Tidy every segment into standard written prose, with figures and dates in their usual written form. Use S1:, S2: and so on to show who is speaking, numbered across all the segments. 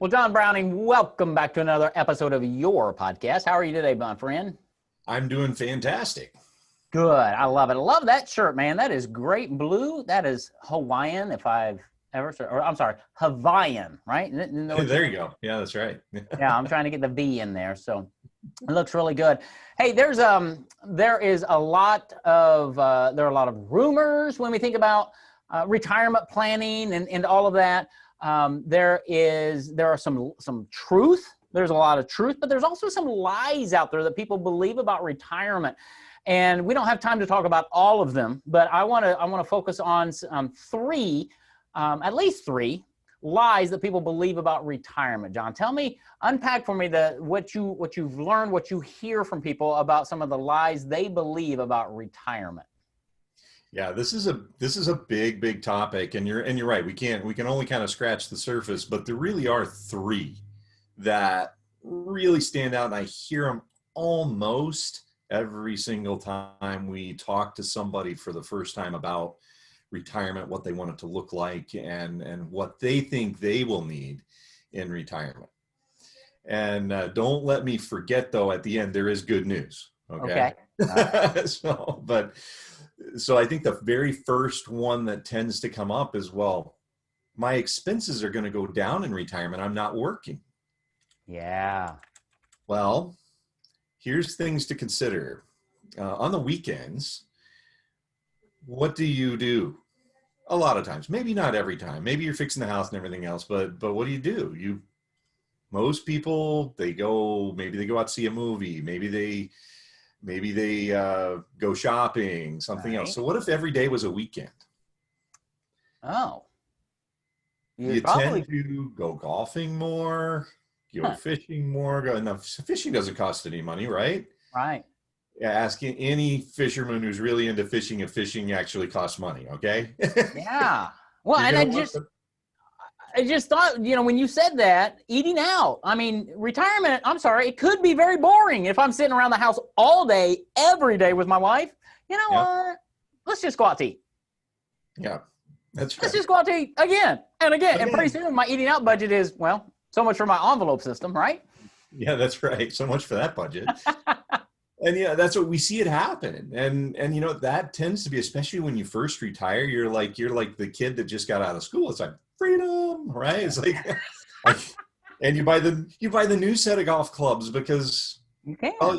S1: Well, John Browning, welcome back to another episode of your podcast. How are you today, my friend?
S2: I'm doing fantastic.
S1: Good. I love it. I love that shirt, man. That is great blue. That is Hawaiian, if I've ever, or I'm sorry, Hawaiian, right?
S2: There you go. Yeah, that's right.
S1: Yeah, I'm trying to get the V in there. So it looks really good. Hey, there is a lot of there are a lot of rumors when we think about retirement planning and all of that. There are some truth. There's a lot of truth, but there's also some lies out there that people believe about retirement. And we don't have time to talk about all of them, but I want to focus on at least three lies that people believe about retirement. John, unpack for me what you've learned, what you hear from people about some of the lies they believe about retirement.
S2: Yeah, this is a big topic, and you're right. We can only kind of scratch the surface, but there really are three that really stand out, and I hear them almost every single time we talk to somebody for the first time about retirement, what they want it to look like, and what they think they will need in retirement. And don't let me forget, though, at the end there is good news. Okay. So I think the very first one that tends to come up is, well, my expenses are going to go down in retirement. I'm not working.
S1: Yeah.
S2: Well, here's things to consider. On the weekends, what do you do? A lot of times, maybe not every time. Maybe you're fixing the house and everything else, but what do? Most people, maybe they go out to see a movie. Maybe they go shopping, something else. So what if every day was a weekend?
S1: Oh.
S2: You tend to go golfing more, go fishing more. Fishing doesn't cost any money, right?
S1: Right.
S2: Yeah, asking any fisherman who's really into fishing if fishing actually costs money, okay?
S1: Yeah. Well, and I just thought, when you said that, eating out, retirement, I'm sorry, it could be very boring if I'm sitting around the house all day, every day with my wife. You know what? Let's just go out to eat.
S2: Yeah, that's right.
S1: Let's just go out to eat again and again. And pretty soon my eating out budget is, well, so much for my envelope system, right?
S2: Yeah, that's right. So much for that budget. And yeah, that's what we see it happen. And that tends to be, especially when you first retire, you're like the kid that just got out of school. It's like freedom, right? It's like and you buy the new set of golf clubs because you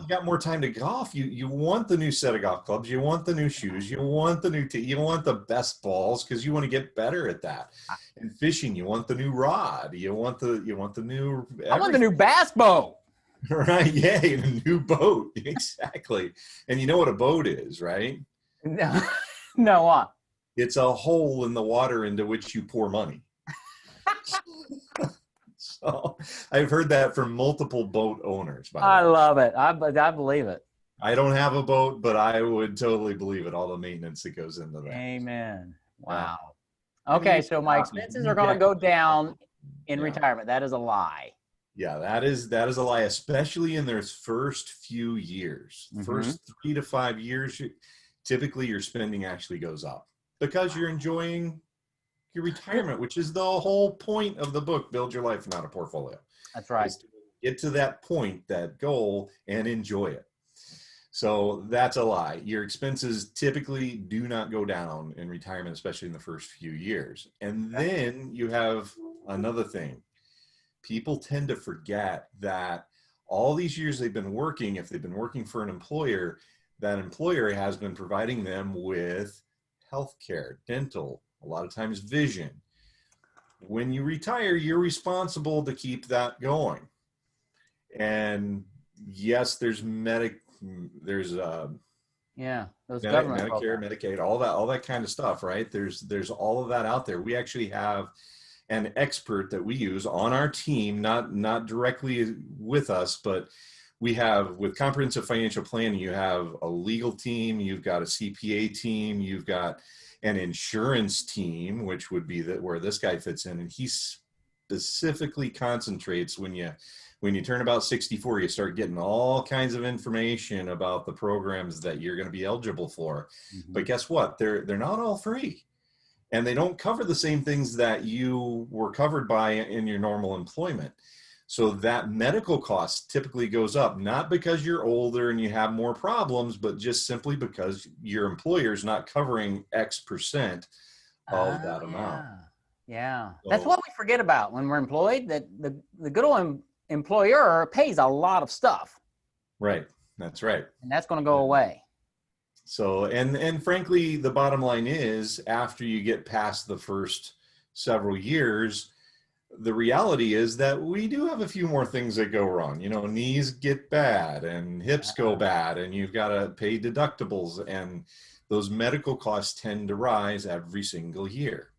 S2: got more time to golf. You want the new set of golf clubs, you want the new shoes, you want the new you want the best balls because you want to get better at that. And fishing, you want the new rod, you want the new
S1: I want the new bass boat.
S2: Right, yeah, a new boat, exactly. And you know what a boat is, right?
S1: No, what?
S2: It's a hole in the water into which you pour money. So I've heard that from multiple boat owners.
S1: I love it. I believe it.
S2: I don't have a boat, but I would totally believe it. All the maintenance that goes into that.
S1: Amen. Wow. Okay, so my expenses are going to go down in retirement. That is a lie.
S2: Yeah, that is a lie, especially in their first few years. Mm-hmm. First 3 to 5 years, typically your spending actually goes up because you're enjoying your retirement, which is the whole point of the book, Build Your Life, Not a Portfolio.
S1: That's right.
S2: To get to that point, that goal, and enjoy it. So that's a lie. Your expenses typically do not go down in retirement, especially in the first few years. And then you have another thing. People tend to forget that all these years they've been working, if they've been working for an employer, that employer has been providing them with health care, dental, a lot of times vision. When you retire, you're responsible to keep that going. And yes, there's Medicare, Medicaid, all that kind of stuff, right? There's all of that out there. We actually have an expert that we use on our team, not directly with us, but we have, with comprehensive financial planning, you have a legal team, you've got a CPA team, you've got an insurance team, which would be where this guy fits in. And he specifically concentrates when you turn about 64, you start getting all kinds of information about the programs that you're going to be eligible for. Mm-hmm. But guess what? They're not all free. and they don't cover the same things that you were covered by in your normal employment. So that medical cost typically goes up, not because you're older and you have more problems, but just simply because your employer is not covering X% of that amount.
S1: Yeah. Yeah. That's
S2: So,
S1: what we forget about when we're employed, that the good old employer pays a lot of stuff,
S2: right. That's right.
S1: and that's going to go away.
S2: So, and frankly, the bottom line is after you get past the first several years, the reality is that we do have a few more things that go wrong. You know, knees get bad and hips go bad, and you've got to pay deductibles, and those medical costs tend to rise every single year.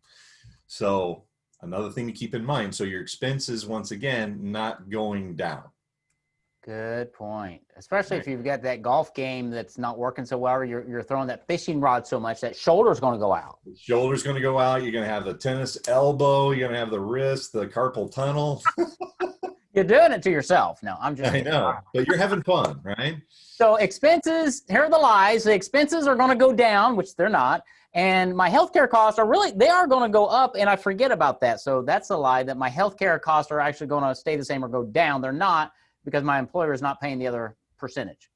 S2: So another thing to keep in mind. So your expenses, once again, not going down.
S1: Good point. Especially if you've got that golf game that's not working so well, or you're throwing that fishing rod so much that shoulder's going to go out.
S2: The shoulder's going to go out. You're going to have the tennis elbow. You're going to have the wrist, the carpal tunnel.
S1: You're doing it to yourself. No, I'm just
S2: I know, but you're having fun, right?
S1: So expenses, here are the lies. The expenses are going to go down, which they're not. And my healthcare costs they are going to go up, and I forget about that. So that's a lie, that my healthcare costs are actually going to stay the same or go down. They're not, because my employer is not paying the other percentage.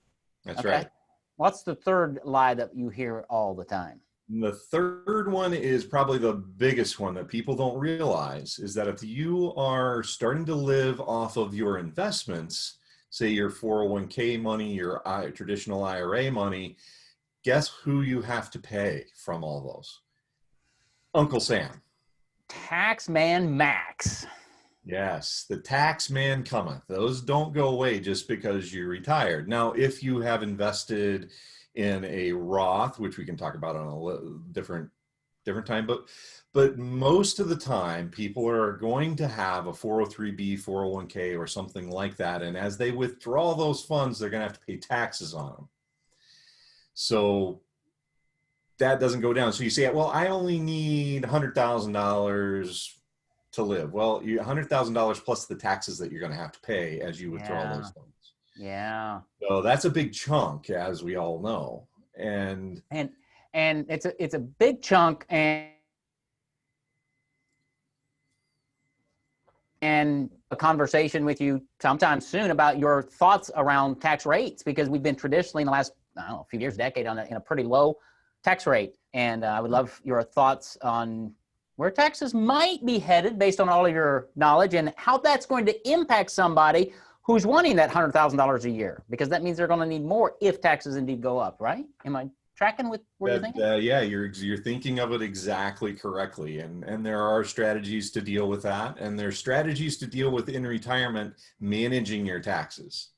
S2: That's right.
S1: What's the third lie that you hear all the time?
S2: The third one is probably the biggest one that people don't realize, is that if you are starting to live off of your investments, say your 401k money, your traditional IRA money, guess who you have to pay from all those? Uncle Sam.
S1: Taxman Max.
S2: Yes, the tax man cometh. Those don't go away just because you're retired. Now, if you have invested in a Roth, which we can talk about on a different time, but most of the time people are going to have a 403b, 401k, or something like that. And as they withdraw those funds, they're going to have to pay taxes on them. So that doesn't go down. So you say, well, I only need $100,000 to live. Well, you $100,000 plus the taxes that you're going to have to pay as you withdraw those funds.
S1: Yeah.
S2: So that's a big chunk, as we all know. And
S1: it's a big chunk, and a conversation with you sometime soon about your thoughts around tax rates, because we've been traditionally in the last, I don't know, few years, decade in a pretty low tax rate. And I would love your thoughts on where taxes might be headed based on all of your knowledge, and how that's going to impact somebody who's wanting that $100,000 a year, because that means they're going to need more if taxes indeed go up, right? Am I tracking with what you're thinking?
S2: Yeah, you're thinking of it exactly correctly. And there are strategies to deal with that. And there's strategies to deal with in retirement, managing your taxes.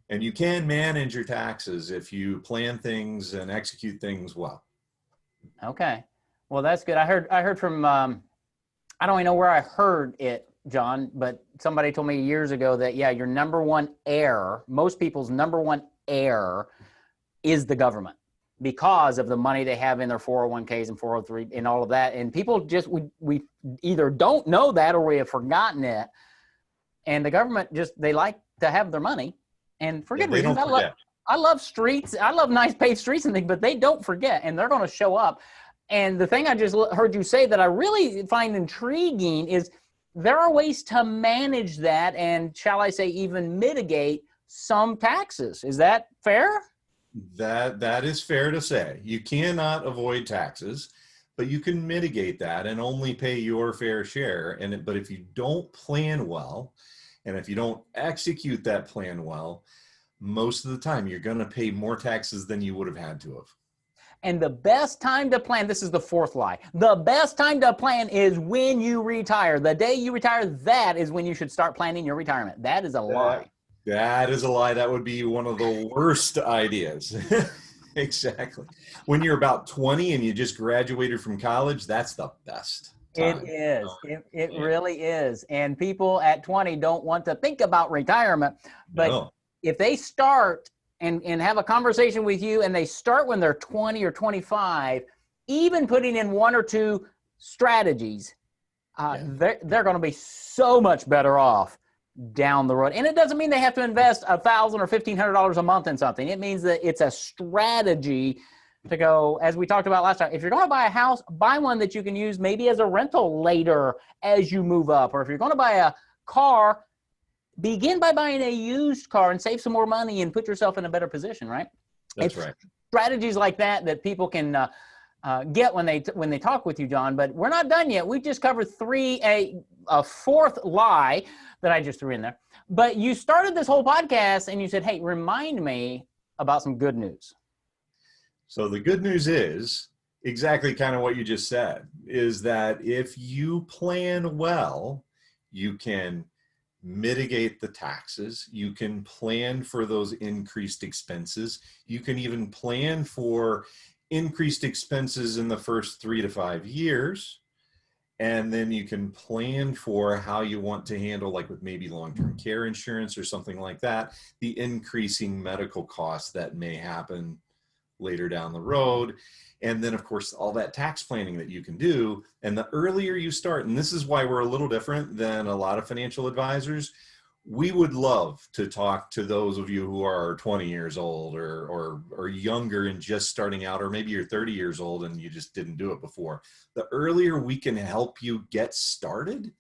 S2: And you can manage your taxes if you plan things and execute things well.
S1: Okay. Well, that's good. I heard from, I don't even know where I heard it, John, but somebody told me years ago that, yeah, your number one error, most people's number one error is the government, because of the money they have in their 401ks and 403 and all of that. And people just, we either don't know that, or we have forgotten it. And the government they like to have their money, and for good reasons. I love streets. I love nice paved streets and things, but they don't forget, and they're going to show up. And the thing I just heard you say that I really find intriguing is there are ways to manage that, and shall I say even mitigate some taxes. Is that fair?
S2: That is fair to say. You cannot avoid taxes, but you can mitigate that and only pay your fair share. But if you don't plan well, and if you don't execute that plan well, most of the time you're going to pay more taxes than you would have had to have.
S1: And the best time to plan, this is the fourth lie, the best time to plan is when you retire. The day you retire, that is when you should start planning your retirement. That is a lie.
S2: That is a lie. That would be one of the worst ideas. Exactly. When you're about 20 and you just graduated from college, that's the best time.
S1: It is. It really is. And people at 20 don't want to think about retirement. But if they start and have a conversation with you, and they start when they're 20 or 25, even putting in one or two strategies, they're going to be so much better off down the road. And it doesn't mean they have to invest $1,000 or $1,500 a month in something. It means that it's a strategy to go, as we talked about last time, if you're going to buy a house, buy one that you can use maybe as a rental later as you move up. Or if you're going to buy a car, begin by buying a used car and save some more money and put yourself in a better position, right?
S2: That's
S1: It's
S2: right.
S1: strategies like that people can get when they talk with you, John. But we're not done yet. We just covered a fourth lie that I just threw in there. But you started this whole podcast and you said, hey, remind me about some good news.
S2: So the good news is exactly kind of what you just said, is that if you plan well, you can mitigate the taxes. You can plan for those increased expenses. You can even plan for increased expenses in the first 3 to 5 years. And then you can plan for how you want to handle, like with maybe long-term care insurance or something like that, the increasing medical costs that may happen later down the road. And then of course, all that tax planning that you can do. And the earlier you start, and this is why we're a little different than a lot of financial advisors, we would love to talk to those of you who are 20 years old or younger and just starting out, or maybe you're 30 years old and you just didn't do it before. The earlier we can help you get started,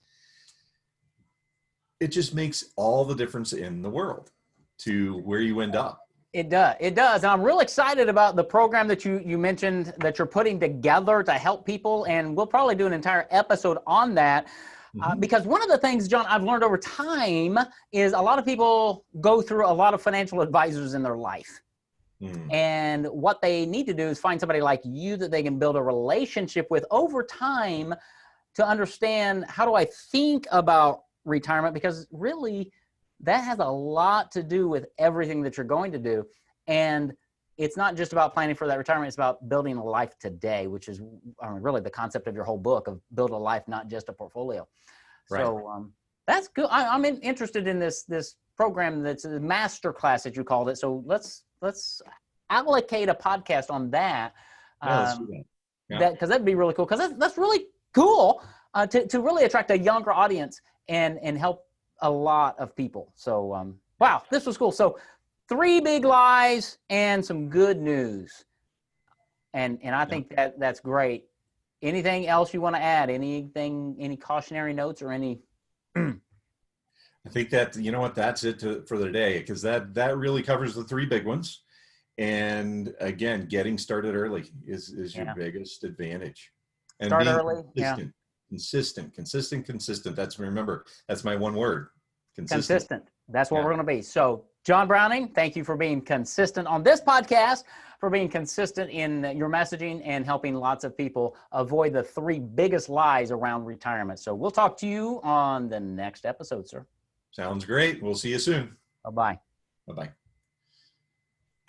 S2: it just makes all the difference in the world to where you end up.
S1: It does. It does. And I'm real excited about the program that you mentioned that you're putting together to help people. And we'll probably do an entire episode on that. Because one of the things, John, I've learned over time is a lot of people go through a lot of financial advisors in their life. And what they need to do is find somebody like you that they can build a relationship with over time to understand, how do I think about retirement? Because really, that has a lot to do with everything that you're going to do. And it's not just about planning for that retirement. It's about building a life today, which is really the concept of your whole book, of build a life, not just a portfolio. Right. So that's good. I'm interested in this program that's a master class that you called it. So let's allocate a podcast on that.
S2: Let's do that.
S1: Because that'd be really cool. Because that's really cool to really attract a younger audience and help a lot of people. So wow, this was cool. So 3 big lies and some good news. And I think that's great. Anything else you want to add? Any cautionary notes or any?
S2: I think that, you know what, that's it for the day, because that really covers the 3 big ones. And again, getting started early is your biggest advantage. And
S1: start
S2: being
S1: early.
S2: Consistent. Remember, that's my one word.
S1: Consistent. That's what we're going to be. So John Browning, thank you for being consistent on this podcast, for being consistent in your messaging and helping lots of people avoid the 3 biggest lies around retirement. So we'll talk to you on the next episode, sir.
S2: Sounds great. We'll see you soon.
S1: Bye-bye.
S2: Bye-bye.